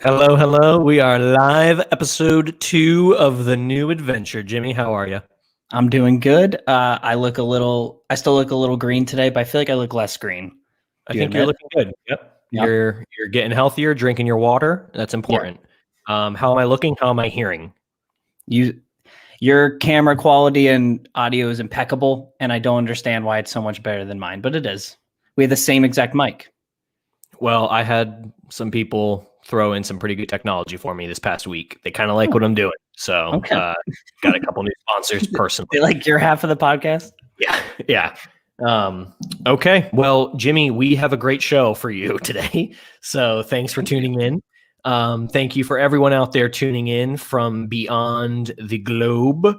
Hello, hello. We are live, episode 2 of the new adventure. Jimmy, how are you? I'm doing good. I still look a little green today, but I feel like I look less green. I think you're looking good. Yep. You're getting healthier, drinking your water. That's important. How am I looking? How am I hearing? Your camera quality and audio is impeccable, and I don't understand why it's so much better than mine, but it is. We have the same exact mic. Well, I had some people throw in some pretty good technology for me this past week. They kind of like what I'm doing. So got a couple new sponsors personally. They like your half of the podcast? Yeah. Okay. Well, Jimmy, we have a great show for you today. So thanks for tuning in. Thank you for everyone out there tuning in from beyond the globe.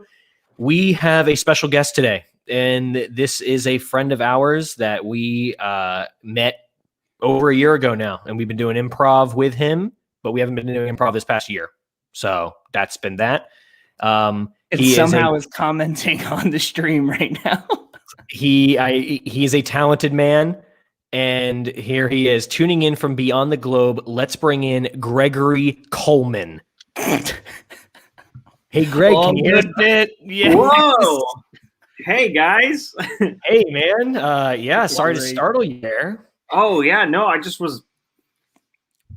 We have a special guest today, and this is a friend of ours that we met over a year ago now, and we've been doing improv with him, but we haven't been doing improv this past year. So that's been that. He somehow is commenting on the stream right now. He's a talented man, and here he is tuning in from beyond the globe. Let's bring in Gregory Coleman. Hey, Greg, can you hear us? Yes. Whoa! Hey, guys. Hey, man. Sorry to startle you there. Oh, yeah. No, I just was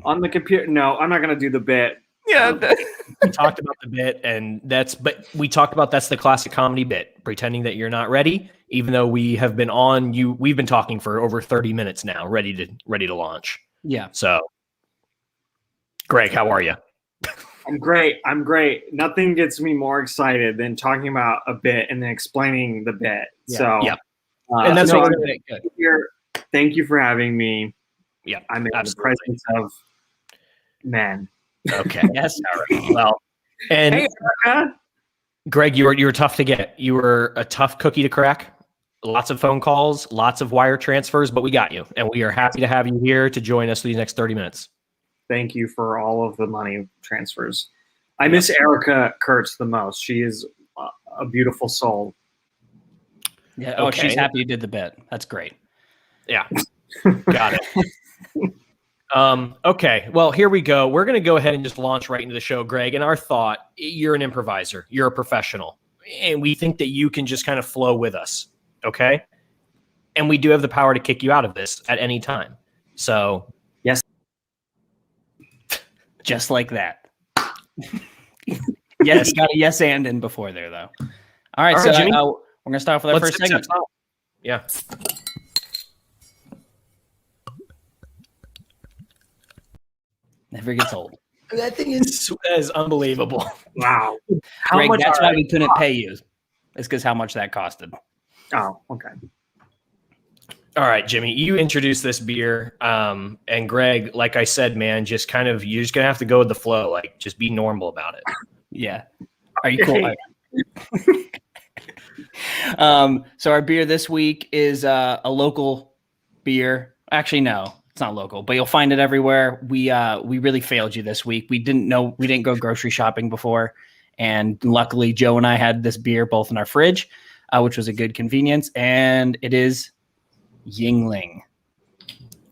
on the computer. No, I'm not going to do the bit. Yeah. We talked about the bit, and that's the classic comedy bit, pretending that you're not ready, even though we have been on you. We've been talking for over 30 minutes now, ready to launch. Yeah. So, Greg, how are you? I'm great. Nothing gets me more excited than talking about a bit and then explaining the bit. Yeah. So, yeah. And that's what we're good. Thank you for having me. Yeah. I'm in the presence of men. Okay. Yes. All right. Well, and hey, Erica. Greg, you were tough to get. You were a tough cookie to crack. Lots of phone calls, lots of wire transfers, but we got you, and we are happy to have you here to join us for these next 30 minutes. Thank you for all of the money transfers. I miss Erica Kurtz the most. She is a beautiful soul. Yeah. Oh, she's happy you did the bit. That's great. Yeah. Got it. Okay. Well, here we go. We're going to go ahead and just launch right into the show, Greg. And our thought, you're an improviser. You're a professional. And we think that you can just kind of flow with us. Okay. And we do have the power to kick you out of this at any time. So. Yes. Just like that. Yes. You got a yes and in before there, though. All right. So Jimmy, we're going to start with our first segment. Yeah. Never gets old. That thing is unbelievable. Wow. Greg, that's why we couldn't pay you. It's because how much that costed. Oh, okay. All right, Jimmy, you introduced this beer. And Greg, like I said, man, you're just going to have to go with the flow. Like, just be normal about it. Yeah. Are you cool? So our beer this week is a local beer. Actually, no. It's not local, but you'll find it everywhere. We really failed you this week. We didn't go grocery shopping before, and luckily Joe and I had this beer both in our fridge, which was a good convenience. And it is Yuengling.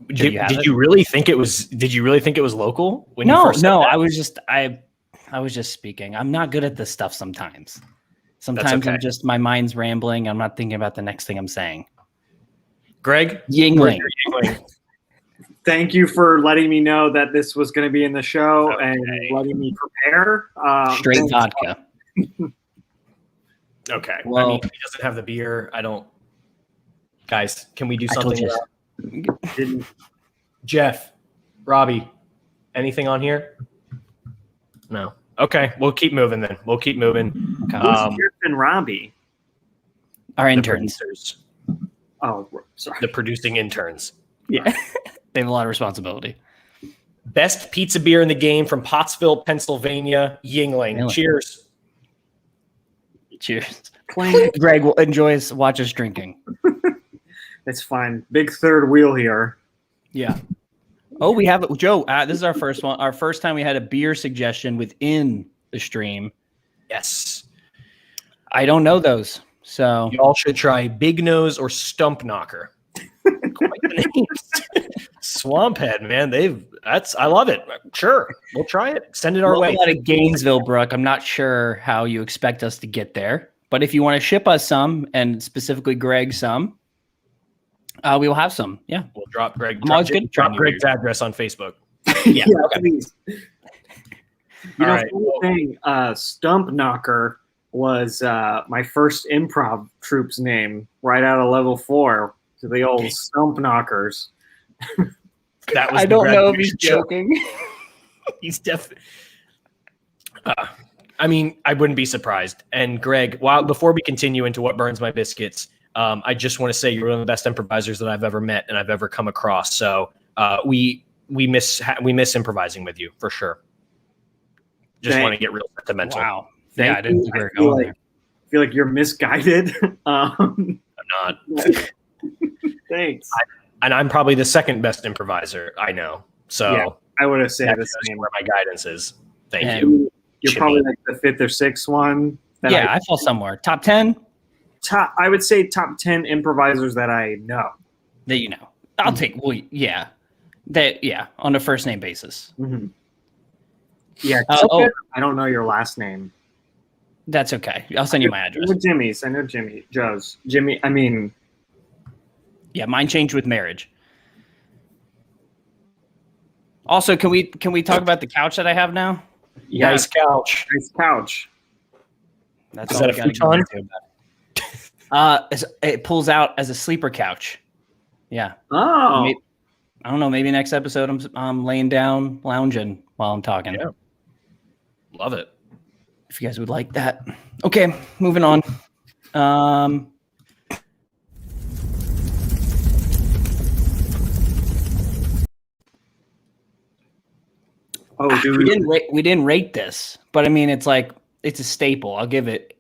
Did you really think it was local? No. I was just speaking. I'm not good at this stuff sometimes. Sometimes okay. My mind's rambling. I'm not thinking about the next thing I'm saying. Greg, Yuengling. Thank you for letting me know that this was going to be in the show and letting me prepare. Straight vodka. Okay. Well, I mean, he doesn't have the beer. I don't. Guys, can we do something? Jeff, Robbie, anything on here? No. Okay. We'll keep moving then. Okay. Who's Jeff and Robbie? Our interns. Oh, sorry. The producing interns. Yeah. They have a lot of responsibility. Best pizza beer in the game from Pottsville, Pennsylvania, Yuengling. Cheers. Cheers. Greg will watch us drinking. It's fine. Big third wheel here. Yeah. Oh, we have it. Joe, this is our first one. Our first time we had a beer suggestion within the stream. Yes. I don't know those. So you all should try Big Nose or Stump Knocker. Quite the names. Swamp Head, man. I love it. Sure. We'll try it. Send it our way. Out of Gainesville, Brooke. I'm not sure how you expect us to get there, but if you want to ship us some, and specifically Greg some, we will have some. Yeah. We'll drop Greg. I'm always good. Drop Greg's address on Facebook. Yeah, okay. please. All right. Funny thing, Stump Knocker was my first improv troup's name right out of level 4 to the old Stump Knockers. That was I don't know if he's joking. He's definitely. I mean, I wouldn't be surprised. And Greg, before we continue into what burns my biscuits, I just want to say you're one of the best improvisers that I've ever met and I've ever come across. So we miss improvising with you for sure. Just want to get real sentimental. Wow. Thank I didn't you. think we were going there. I feel like you're misguided. I'm not. Thanks. And I'm probably the second best improviser I know. So Yeah, I would have said that the shows same. where my guidance is. Thank And you. You're Jimmy. probably like the 5th or 6th one. I fell somewhere. Top 10 I would say top 10 improvisers that I know. that you know. I'll take. Well, yeah. On a first name basis. Mm-hmm. Yeah, I don't know your last name. That's okay. I'll send you my address. I know Jimmy's. I know Joe's. Jimmy. I mean, Yeah, mine changed with marriage. Also, can we talk about the couch that I have now? yeah, Nice couch. nice couch. That's Is all that we a gotta futon? get into about it. It pulls out as a sleeper couch. Yeah. Oh, I don't know. Maybe next episode I'm laying down, lounging while I'm talking. Yeah. Love it. If you guys would like that. Okay, moving on. dude. We didn't rate this, but I mean, it's a staple. I'll give it.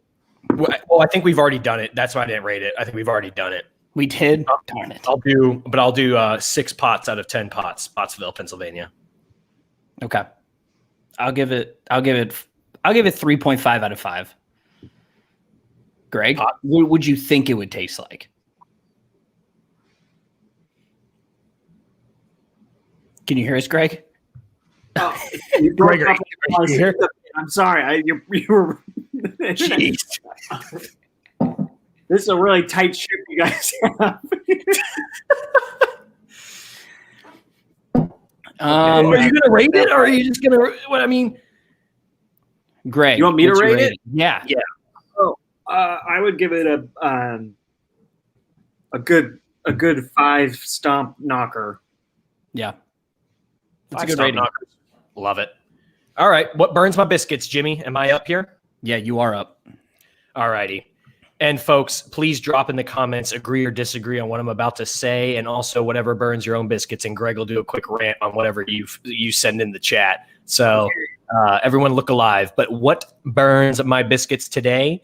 Well, I think we've already done it. That's why I didn't rate it. I think we've already done it. We did. Darn it. I'll do 6 pots out of 10 pots, Pottsville, Pennsylvania. Okay. I'll give it 3.5 out of 5. Greg, what would you think it would taste like? Can you hear us, Greg? You broke Gregory, up are you here? I'm sorry. You were. Jeez. This is a really tight ship you guys have. Are you gonna rate it, or are you just gonna? What I mean, Greg, You want me to what's your rate it? rating? Yeah. I would give it a good 5 stomp knocker. Yeah. That's a 5 good stomp rating. knockers. Love it. All right, what burns my biscuits, Jimmy? Am I up here? Yeah, you are up. All righty. And folks, please drop in the comments, agree or disagree on what I'm about to say, and also whatever burns your own biscuits. And Greg will do a quick rant on whatever you send in the chat. So everyone look alive. But what burns my biscuits today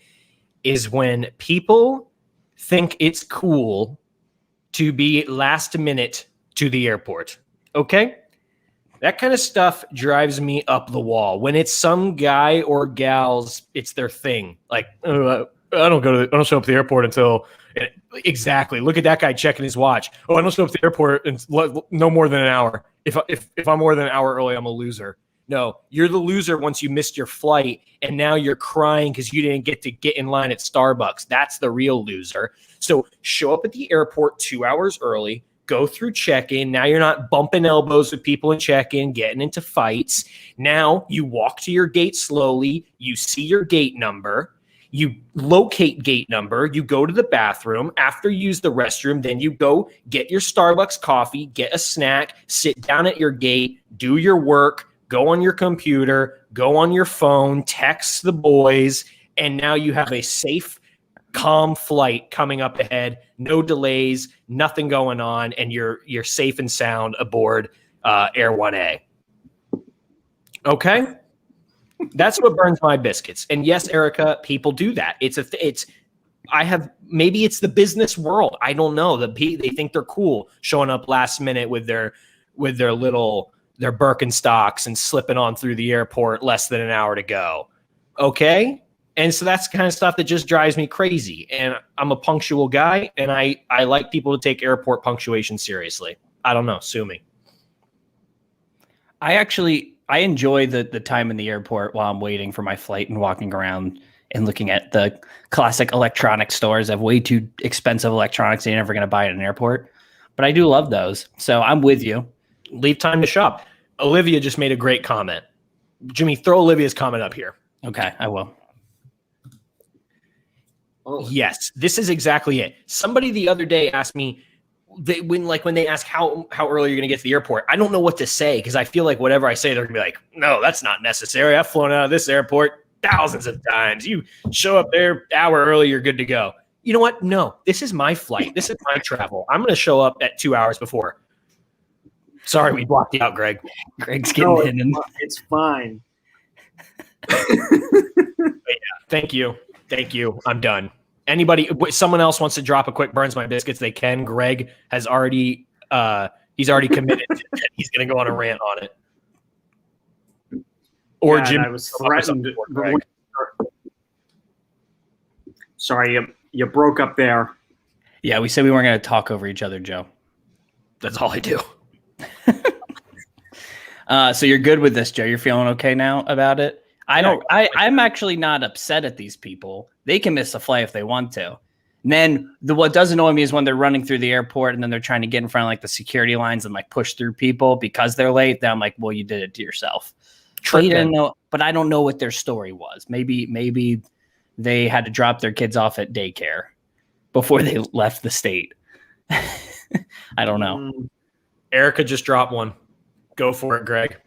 is when people think it's cool to be last minute to the airport. Okay? That kind of stuff drives me up the wall. When it's some guy or gals, it's their thing. Like, I don't show up at the airport until exactly. Look at that guy checking his watch. Oh, I don't show up at the airport in no more than an hour. If I'm more than an hour early, I'm a loser. No, you're the loser once you missed your flight and now you're crying because you didn't get to get in line at Starbucks. That's the real loser. So show up at the airport 2 hours early. Go through check-in. Now you're not bumping elbows with people in check-in, getting into fights. Now you walk to your gate slowly. You see your gate number. You locate gate number. You go to the bathroom. After you use the restroom, then you go get your Starbucks coffee, get a snack, sit down at your gate, do your work, go on your computer, go on your phone, text the boys, and now you have a safe, calm flight coming up ahead. No delays, nothing going on, and you're safe and sound aboard Air 1A. Okay? That's what burns my biscuits. And yes, Erica, people do that. Maybe it's the business world. I don't know. They think they're cool showing up last minute with their Birkenstocks and slipping on through the airport less than an hour to go. Okay? And so that's the kind of stuff that just drives me crazy. And I'm a punctual guy, and I like people to take airport punctuation seriously. I don't know. Sue me. I enjoy the time in the airport while I'm waiting for my flight and walking around and looking at the classic electronic stores. They have way too expensive electronics you're never going to buy at an airport. But I do love those. So I'm with you. Leave time to shop. Olivia just made a great comment. Jimmy, throw Olivia's comment up here. Okay, I will. Oh, Yes, this is exactly it. Somebody the other day asked me when they ask how early you're going to get to the airport. I don't know what to say because I feel like whatever I say, they're going to be like, no, that's not necessary. I've flown out of this airport thousands of times. You show up there hour early, you're good to go. You know what? No, this is my flight. This is my travel. I'm going to show up at 2 hours before. Sorry, we blocked you out, Greg. Greg's getting no, hidden. it's fine. Thank you. I'm done. Someone else wants to drop a quick burns my biscuits, they can. Greg has already he's already committed. He's going to go on a rant on it. Or Yeah, Jim. I was threatened. Sorry, you broke up there. Yeah, we said we weren't going to talk over each other, Joe. That's all I do. So you're good with this, Joe. You're feeling okay now about it? I'm actually not upset at these people. They can miss a flight if they want to. And then what does annoy me is when they're running through the airport and then they're trying to get in front of like the security lines and like push through people because they're late. Then I'm like, well, you did it to yourself. But you didn't know. But I don't know what their story was. Maybe they had to drop their kids off at daycare before they left the state. I don't know. Erica just dropped one. Go for it, Greg.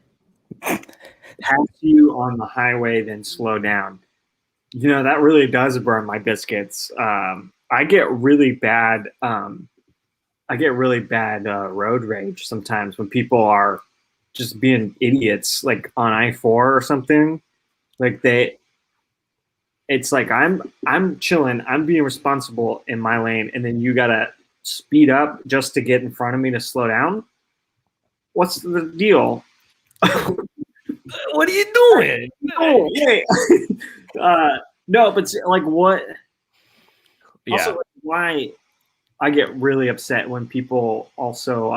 Pass you on the highway, then slow down. You know, that really does burn my biscuits. I get really bad road rage sometimes when people are just being idiots, like on I-4 or something. Like it's like I'm chilling, I'm being responsible in my lane, and then you gotta speed up just to get in front of me to slow down. What's the deal? What are you doing? Oh, hey. No, but like what? Yeah. Also, like, why I get really upset when people also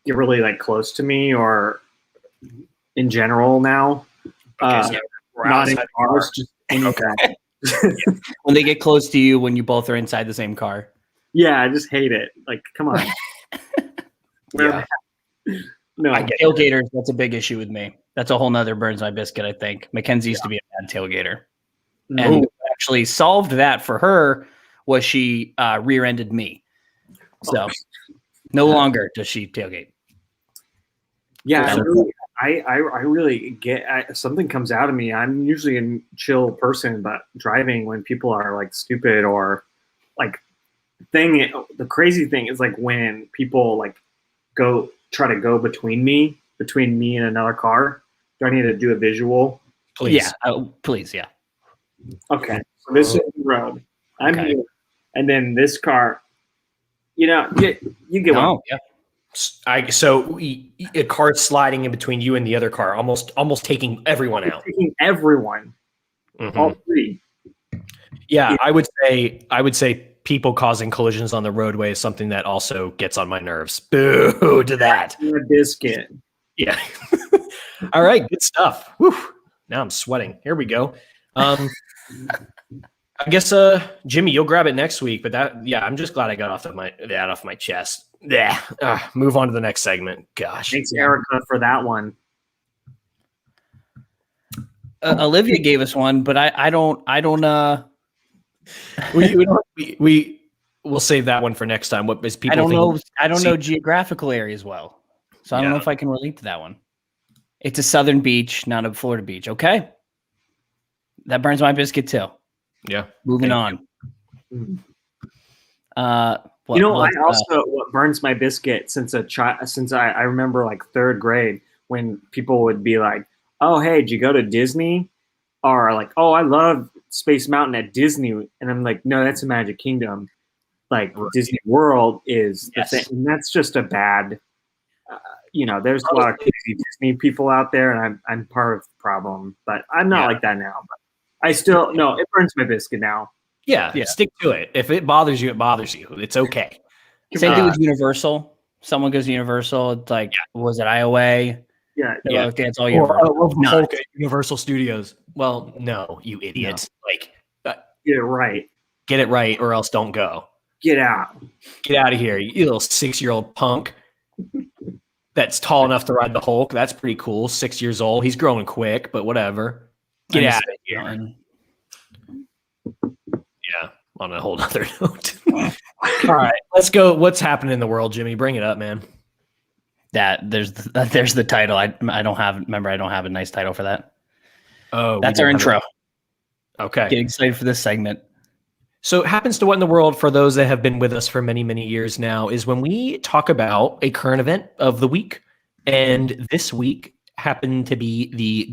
get really like close to me or in general now. Because, Not in cars, just anything. When they get close to you when you both are inside the same car. Yeah, I just hate it. Like, come on. Yeah. No, I get Tailgaters, that's a big issue with me. That's a whole nother burns my biscuit, I think. Mackenzie used to be a bad tailgater. And what actually solved that for her was she rear-ended me. So no longer does she tailgate. Yeah, I really get something comes out of me. I'm usually a chill person, but driving when people are like stupid or like the crazy thing is like when people like try to go between me and another car. Do I need to do a visual? Please. Yeah, please, yeah. Okay, so this is the road. I'm Okay. here, and then this car. You know, you get one. Yeah. So a car sliding in between you and the other car, almost taking everyone out. Taking everyone, all three. Yeah, I would say people causing collisions on the roadway is something that also gets on my nerves. Boo to that. A biscuit. Yeah. All right, good stuff. Whew. Now I'm sweating. Here we go. I guess Jimmy, you'll grab it next week, but I'm just glad I got that off my chest. Yeah. Move on to the next segment. Gosh. Thanks, Erica, for that one. Olivia gave us one, but I don't we'll save that one for next time. What is people? I don't know geographical areas well, so I don't know if I can relate to that one. It's a southern beach, not a Florida beach. Okay, that burns my biscuit too. Yeah. Moving on. What burns my biscuit since I remember like third grade when people would be like, "Oh, hey, did you go to Disney?" Or like, "Oh, I love Space Mountain at Disney," and I'm like, "No, that's a Magic Kingdom. Like Disney World is the thing," and that's just a bad. There's a lot of crazy Disney people out there, and I'm part of the problem. But I'm not like that now. But I still it burns my biscuit now. Yeah, stick to it. If it bothers you, it bothers you. It's okay. Same thing with Universal. Someone goes to Universal. It's like, was it IOA? Yeah, Yeah. That's all Or Universal. I love the Nuts. Hulk at Universal Studios. Well, no, you idiots. Like, get it right. get it right or else don't go. Get out. Get out of here, you little 6-year-old punk that's tall enough to ride the Hulk. That's pretty cool. 6 years old. He's growing quick, but whatever. Get I out miss of here. Mountain. Yeah, on a whole other note. All right, let's go. What's happening in the world, Jimmy? Bring it up, man. There's the title. I don't have a nice title for that. Oh, That's our intro. Okay. Get excited for this segment. So, it happens to what in the world, for those that have been with us for many, many years now, is when we talk about a current event of the week. And this week happens to be the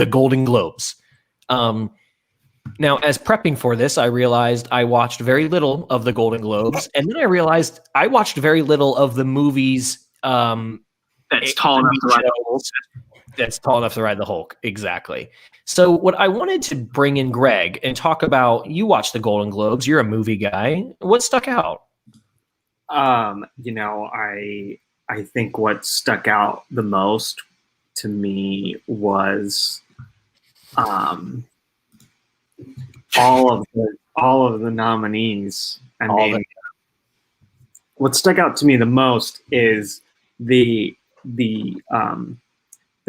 Golden Globes. Now, as prepping for this, I realized I watched very little of the Golden Globes, and then I realized I watched very little of the movies. That's tall enough to ride the Hulk. That's tall enough to ride the Hulk. Exactly. So what I wanted to bring in Greg and talk about, you watch the Golden Globes, you're a movie guy. What stuck out? You know, I think what stuck out the most to me was all of the nominees. What stuck out to me the most is the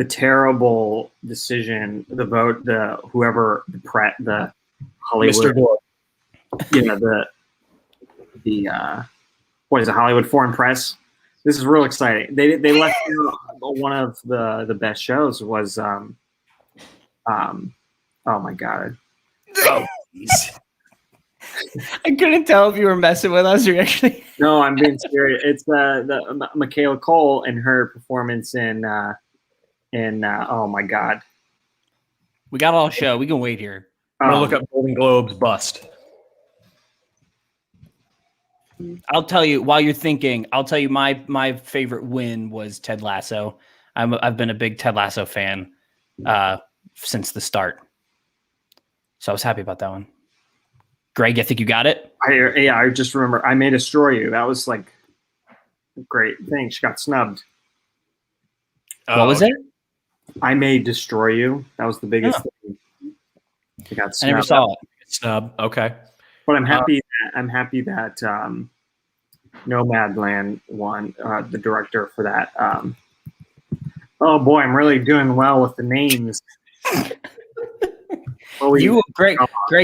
terrible decision, the vote, the Hollywood, Mr. Gore. what is it, Hollywood Foreign Press? This is real exciting. They left one of the best shows was oh my god. Oh, I couldn't tell if you were messing with us or actually. No, I'm being serious. It's the Michaela Cole and her performance in oh my god. We got all show. We can wait here. I'm gonna look up Golden Globes bust. I'll tell you while you're thinking. I'll tell you my favorite win was Ted Lasso. I've been a big Ted Lasso fan since the start, so I was happy about that one. Greg, I think you got it. I just remember I May Destroy You. That was like a great thing. She got snubbed. What was it? I May Destroy You. That was the biggest thing. She got snubbed. I never saw it. Snub. Okay. But I'm happy that Nomadland won, the director for that. Oh boy, I'm really doing well with the names. Greg,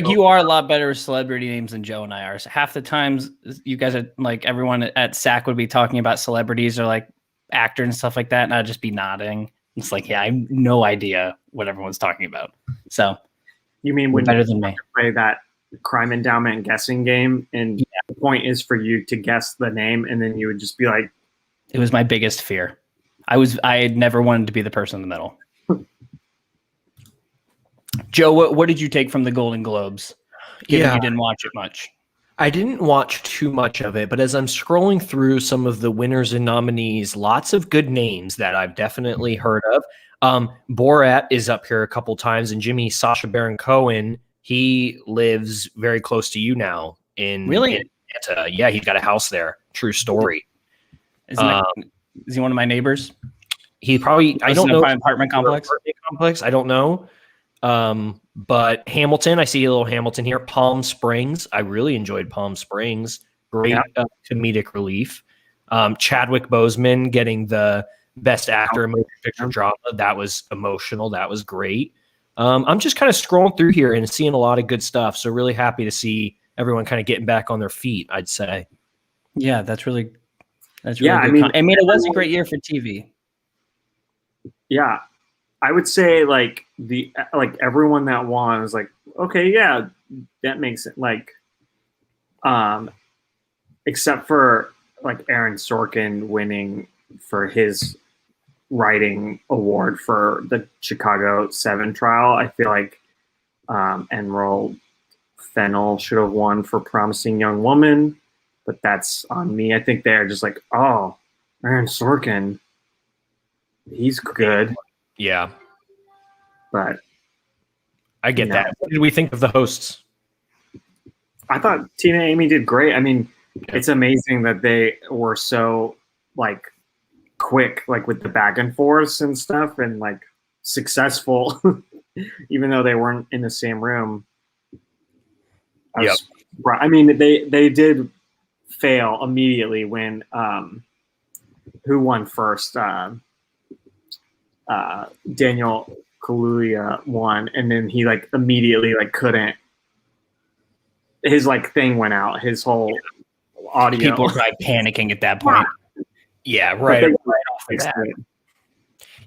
you are a lot better with celebrity names than Joe and I are. So half the times you guys are like everyone at SAC would be talking about celebrities or like actors and stuff like that, and I'd just be nodding. It's like, yeah, I have no idea what everyone's talking about. So you mean when better you than me. play that crime endowment and guessing game, and the point is for you to guess the name, and then you would just be like, It was my biggest fear. I had never wanted to be the person in the middle. Joe, what did you take from the Golden Globes? Given you didn't watch it much. I didn't watch too much of it, but as I'm scrolling through some of the winners and nominees, lots of good names that I've definitely heard of. Borat is up here a couple times, and Jimmy, Sacha Baron Cohen, he lives very close to you now in Atlanta. Yeah, he's got a house there. True story. Is he one of my neighbors? He probably, I don't know. Apartment complex. I don't know. But Hamilton, I see a little Hamilton here. Palm Springs. I really enjoyed Palm Springs. Great comedic relief. Chadwick Boseman getting the best actor in motion picture drama. That was emotional. That was great. I'm just kind of scrolling through here and seeing a lot of good stuff. So really happy to see everyone kind of getting back on their feet, I'd say. Yeah, that's really good. I mean, it was a great year for TV. Yeah. I would say like everyone that won was like, okay, yeah, that makes it like, except for like Aaron Sorkin winning for his writing award for the Chicago 7 trial. I feel like Emerald Fennell should have won for Promising Young Woman, but that's on me. I think they're just like, oh, Aaron Sorkin, he's good. Yeah. But I get that. What did we think of the hosts? I thought Tina and Amy did great. I mean, it's amazing that they were so like quick, like with the back and forths and stuff, and like successful, even though they weren't in the same room. I mean, they did fail immediately when who won first? Daniel Kaluuya won, and then he like immediately like couldn't. His like thing went out. His whole audio. People were like panicking at that point. Yeah, right. But they right off the fixed bat. it.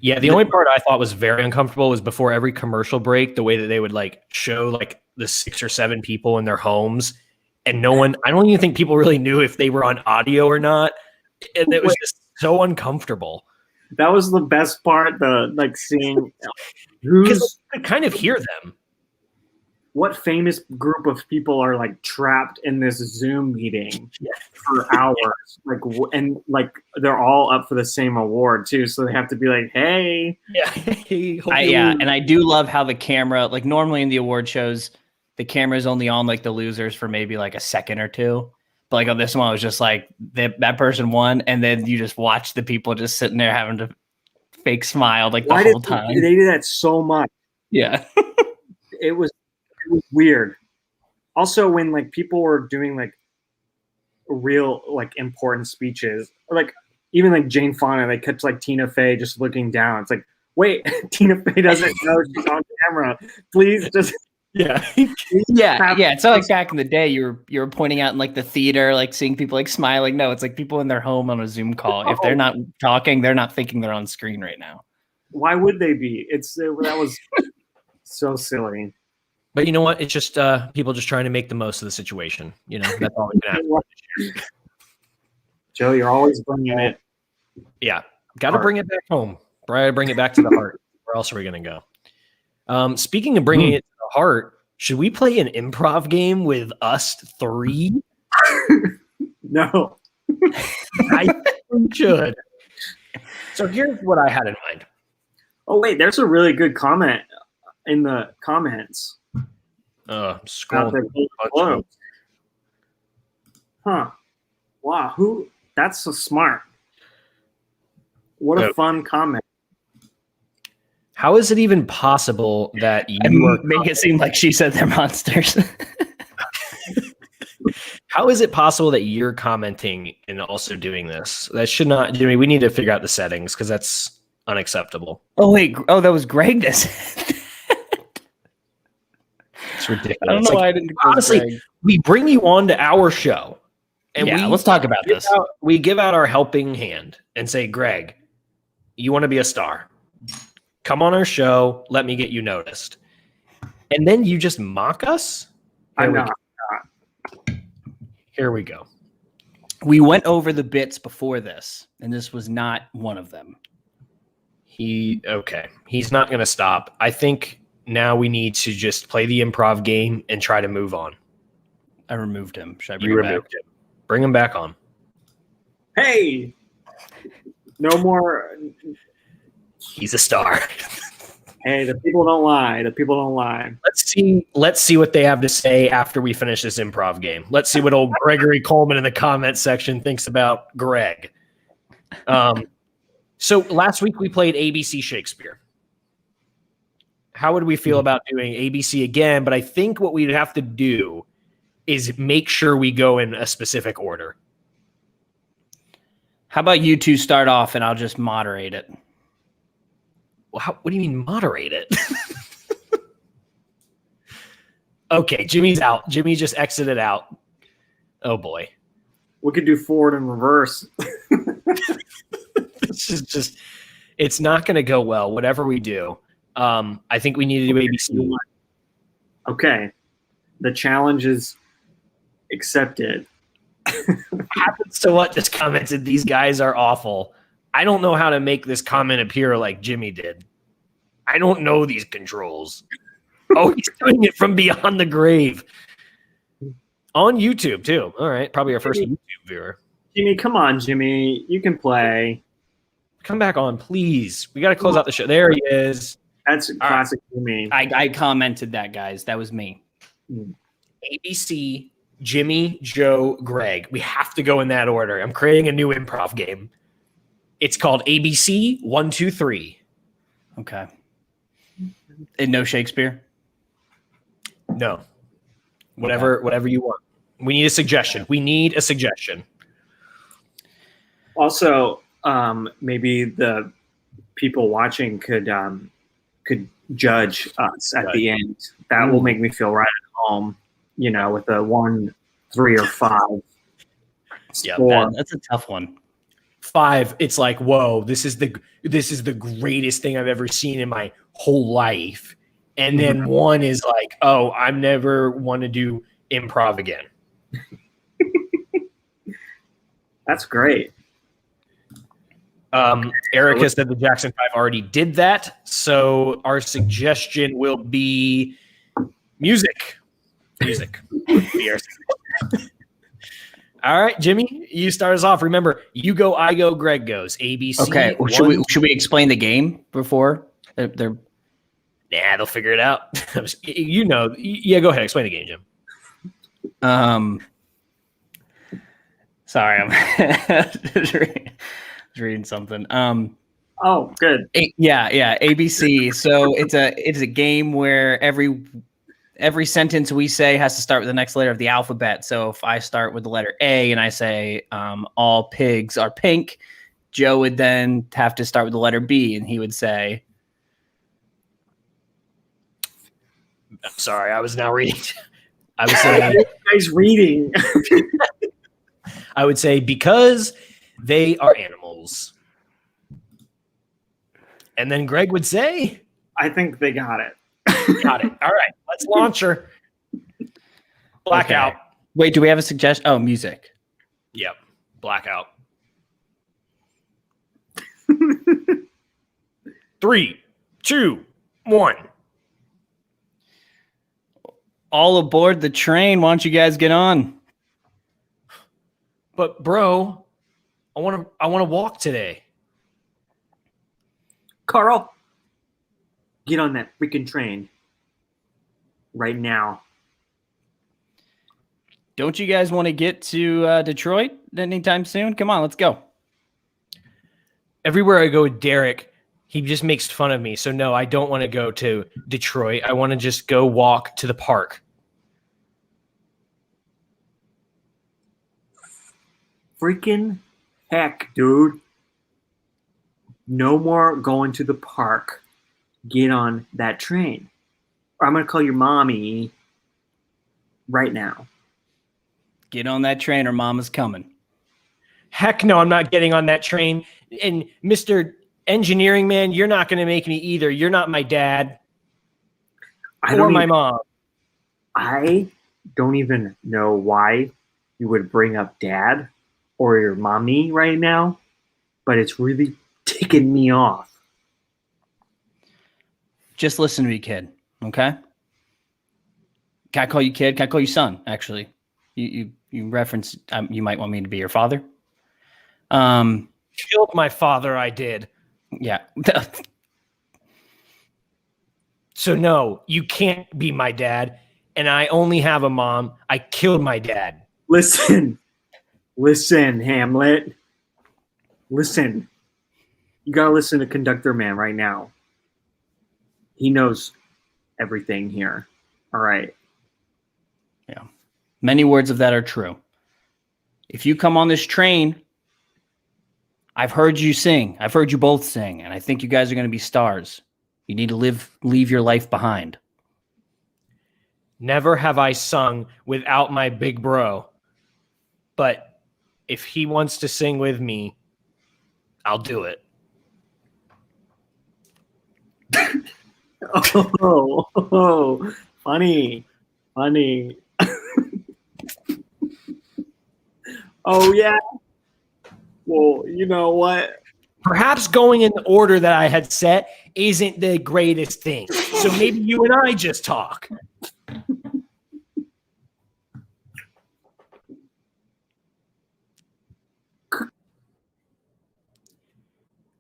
Yeah, the only part I thought was very uncomfortable was before every commercial break, the way that they would like show like the 6 or 7 people in their homes, and no one. I don't even think people really knew if they were on audio or not, and it was just so uncomfortable. That was the best part. The like seeing Because I could kind of hear them. what famous group of people are like trapped in this Zoom meeting for hours, like and like they're all up for the same award too, so they have to be like, hey, Yeah, and I do love how the camera, like normally in the award shows, the camera's only on like the losers for maybe like a second or two. But like on this one, it was just like that person won, and then you just watch the people just sitting there having to fake smile like the whole time. They do that so much? Yeah. It was weird. Also, when like people were doing like real like important speeches, or like even like Jane Fonda, they kept like Tina Fey just looking down. It's like, wait, Tina Fey doesn't know she's on camera. Please just yeah. It's not like back in the day you were pointing out in like the theater, like seeing people like smiling. No, it's like people in their home on a Zoom call. If they're not talking, they're not thinking they're on screen right now. Why would they be? That was so silly. But you know what? It's just people just trying to make the most of the situation. You know, that's all we can ask. Joe, you're always bringing it. Yeah, got to bring it back home. Bring it back to the heart. Where else are we going to go? Speaking of bringing it to the heart, should we play an improv game with us 3? No. I think we should. So here's what I had in mind. Oh, wait, there's a really good comment in the comments. Scroll. Huh. Wow, that's so smart. What a fun comment. How is it even possible that you make it seem like she said they're monsters? How is it possible that you're commenting and also doing this? That should not, Jimmy, we need to figure out the settings because that's unacceptable. Oh, wait. Oh, that was Greg this. It's ridiculous. I don't know why I didn't. Honestly, we bring you on to our show. And let's talk about this. We give out our helping hand and say, Greg, you want to be a star. Come on our show. Let me get you noticed. And then you just mock us? I'm not. Here we go. We went over the bits before this, and this was not one of them. Okay. He's not going to stop. I think now we need to just play the improv game and try to move on. I removed him. Should I bring him back? Bring him back on. Hey, no more. He's a star. Hey, the people don't lie. The people don't lie. Let's see what they have to say after we finish this improv game. Let's see what old Gregory Coleman in the comments section thinks about Greg. So last week we played ABC Shakespeare. How would we feel about doing ABC again? But I think what we'd have to do is make sure we go in a specific order. How about you two start off and I'll just moderate it? Well, what do you mean moderate it? Okay, Jimmy's out. Jimmy just exited out. Oh boy. We could do forward and reverse. This is just, it's not going to go well, whatever we do. I think we need to do ABC. Okay. The challenge is accepted. Happens to what just commented, these guys are awful. I don't know how to make this comment appear like Jimmy did. I don't know these controls. Oh, he's doing it from beyond the grave. On YouTube, too. All right. Probably our first YouTube viewer. Jimmy, come on, Jimmy. You can play. Come back on, please. We got to close out the show. There he is. That's classic Jimmy. I commented that, guys. That was me. ABC Jimmy, Joe, Greg. We have to go in that order. I'm creating a new improv game. It's called ABC 1, 2, 3. Okay. And no Shakespeare? No. Whatever you want. We need a suggestion. Also, maybe the people watching could judge us at the end. That will make me feel right at home. With a 1, 3, or 5. Yeah, that's a tough one. 5, it's like, whoa, this is the greatest thing I've ever seen in my whole life. And then 1 is like, oh, I'm never want to do improv again. That's great. Erica said the Jackson 5 already did that. So our suggestion will be music. All right, Jimmy, you start us off. Remember, you go, I go, Greg goes. ABC. Okay. Well, should we explain the game before? They're they'll figure it out. Yeah, go ahead. Explain the game, Jim. Sorry, I'm just reading something. Oh, good. Yeah, ABC. So it's a game where every sentence we say has to start with the next letter of the alphabet. So if I start with the letter A and I say all pigs are pink, Joe would then have to start with the letter B, and he would say, I'm sorry, I was now reading. I was saying, guys reading. I would say because they are animals. And then Greg would say, I think they got it. Got it. All right, let's launch her. Blackout. Okay. Wait, do we have a suggestion? Oh, music. Yep. Blackout. 3, 2, 1. All aboard the train. Why don't you guys get on? But bro, I want to walk today. Carl, get on that freaking train right now. Don't you guys want to get to Detroit anytime soon? Come on, let's go. Everywhere I go with Derek, he just makes fun of me. So no, I don't want to go to Detroit. I want to just go walk to the park. Freaking heck, dude. No more going to the park. Get on that train. Or I'm going to call your mommy right now. Get on that train or mama's coming. Heck no, I'm not getting on that train. And Mr. Engineering Man, you're not going to make me either. You're not my dad or my mom. I don't even know why you would bring up dad or your mommy right now, but it's really ticking me off. Just listen to me, kid. Okay? Can I call you kid? Can I call you son? Actually, you reference. You might want me to be your father. Killed my father. I did. Yeah. So no, you can't be my dad. And I only have a mom. I killed my dad. Listen, Hamlet. Listen. You gotta listen to Conductor Man right now. He knows everything here. All right. Yeah. Many words of that are true. If you come on this train, I've heard you sing. I've heard you both sing, and I think you guys are going to be stars. You need to leave your life behind. Never have I sung without my big bro. But if he wants to sing with me, I'll do it. Oh, funny. Oh, yeah. Well, you know what? Perhaps going in the order that I had set isn't the greatest thing. So maybe you and I just talk.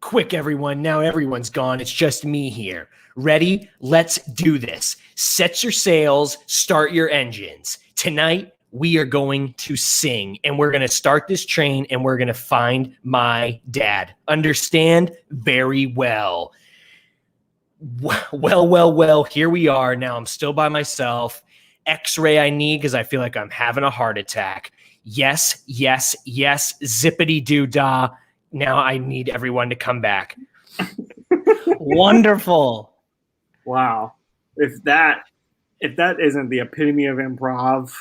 Quick, everyone. Now everyone's gone. It's just me here. Ready? Let's do this. Set your sails. Start your engines. Tonight, we are going to sing, and we're going to start this train, and we're going to find my dad. Understand? Very well. Well, here we are. Now I'm still by myself. X-ray I need because I feel like I'm having a heart attack. Yes, zippity doo dah. Now I need everyone to come back. Wonderful. Wow. If that isn't the epitome of improv.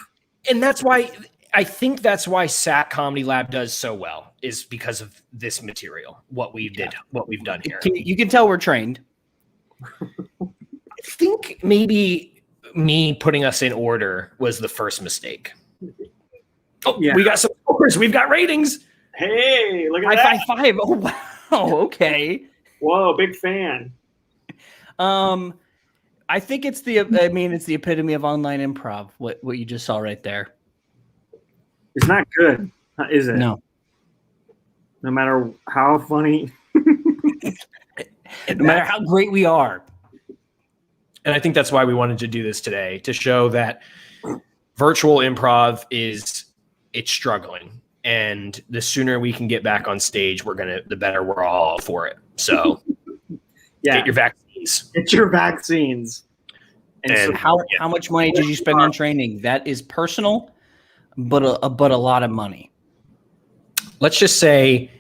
And that's why I think that's why SAC Comedy Lab does so well, is because of this material, what we've done here. You can tell we're trained. I think maybe me putting us in order was the first mistake. Oh, yeah. We got some scores. We've got ratings. Hey, look at that. High five. Oh, wow. Okay. Whoa, big fan. I think it's the epitome of online improv. What you just saw right there. It's not good, is it? No. No matter how funny. No matter how great we are. And I think that's why we wanted to do this today, to show that virtual improv it's struggling. And the sooner we can get back on stage, the better we're all for it. So get your vaccines. Get your vaccines. And how much money did you spend on training? That is personal, but a lot of money. Let's just say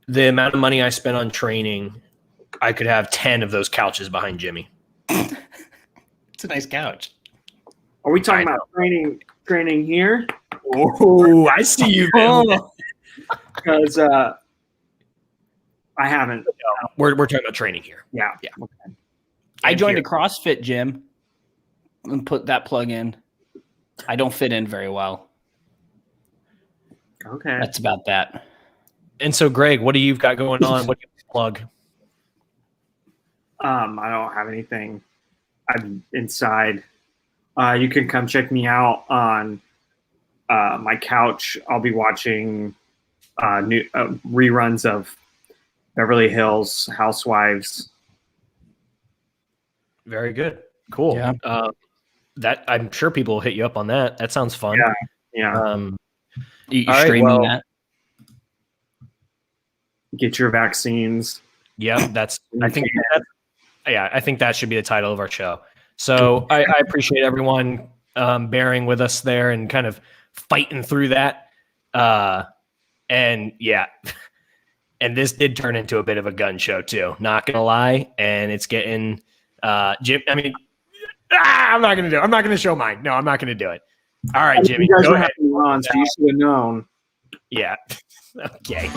the amount of money I spent on training, I could have 10 of those couches behind Jimmy. It's a nice couch. Are we talking about training here? Oh, I see you. Because I haven't. We're talking about training here. Yeah. Okay. I joined a CrossFit gym and put that plug in. I don't fit in very well. Okay. That's about that. And so, Greg, what do you got going on? What do you plug? I don't have anything. I'm inside. You can come check me out on my couch. I'll be watching new reruns of Beverly Hills Housewives. Very good. Cool. Yeah. That I'm sure people will hit you up on that. That sounds fun. Yeah. You streaming that? Get your vaccines. Yeah, I think that should be the title of our show. So I appreciate everyone bearing with us there and kind of fighting through that. And this did turn into a bit of a gun show too. Not gonna lie, and it's getting Jim. I mean, I'm not gonna do it. I'm not gonna show mine. No, I'm not gonna do it. All right, Jimmy. You guys go don't ahead. have to be on, so you should have known. Yeah. Okay.